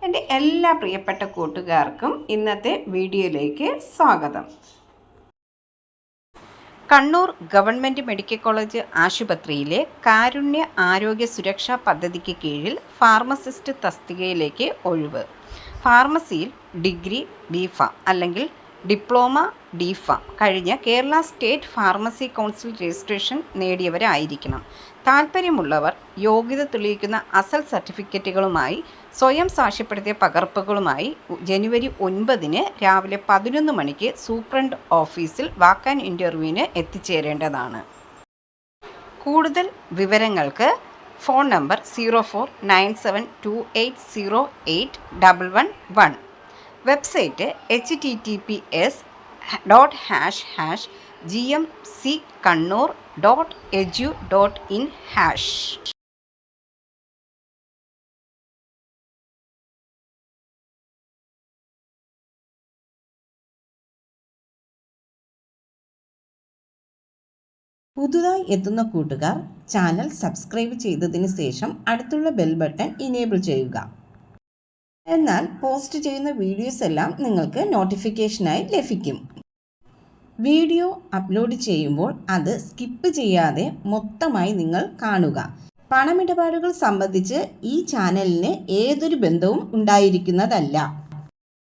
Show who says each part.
Speaker 1: എൻ്റെ എല്ലാ പ്രിയപ്പെട്ട കൂട്ടുകാർക്കും ഇന്നത്തെ വീഡിയോയിലേക്ക് സ്വാഗതം. കണ്ണൂർ ഗവൺമെൻറ് മെഡിക്കൽ കോളേജ് ആശുപത്രിയിലെ കാരുണ്യ ആരോഗ്യ സുരക്ഷാ പദ്ധതിക്ക് കീഴിൽ ഫാർമസിസ്റ്റ് തസ്തികയിലേക്ക് ഒഴിവ്. ഫാർമസിയിൽ ഡിഗ്രി ബിഫാം അല്ലെങ്കിൽ ഡിപ്ലോമ ഡിഫാം കഴിഞ്ഞ Kerala state pharmacy council registration നേടിയവരായിരിക്കണം. താൽപ്പര്യമുള്ളവർ യോഗ്യത തെളിയിക്കുന്ന അസൽ സർട്ടിഫിക്കറ്റുകളുമായി സ്വയം സാക്ഷ്യപ്പെടുത്തിയ പകർപ്പുകളുമായി ജനുവരി 9 രാവിലെ 11 മണിക്ക് സൂപ്രണ്ട് ഓഫീസിൽ വാക്ക് ആൻഡ് ഇൻ്റർവ്യൂവിന് എത്തിച്ചേരേണ്ടതാണ്. കൂടുതൽ വിവരങ്ങൾക്ക് ഫോൺ നമ്പർ 049728081111. Website https://gmckannur.edu.in#.
Speaker 2: പുതുതായി എത്തുന്ന കൂട്ടുകാർ ചാനൽ സബ്സ്ക്രൈബ് ചെയ്തതിന് ശേഷം അടുത്തുള്ള ബെൽ ബട്ടൺ ഇനേബിൾ ചെയ്യുക. എന്നാൽ പോസ്റ്റ് ചെയ്യുന്ന വീഡിയോസ് എല്ലാം നിങ്ങൾക്ക് നോട്ടിഫിക്കേഷനായി ലഭിക്കും. വീഡിയോ അപ്ലോഡ് ചെയ്യുമ്പോൾ അത് സ്കിപ്പ് ചെയ്യാതെ മൊത്തമായി നിങ്ങൾ കാണുക. പണമിടപാടുകൾ സംബന്ധിച്ച് ഈ ചാനലിന് ഏതൊരു ബന്ധവും ഉണ്ടായിരിക്കുന്നതല്ല.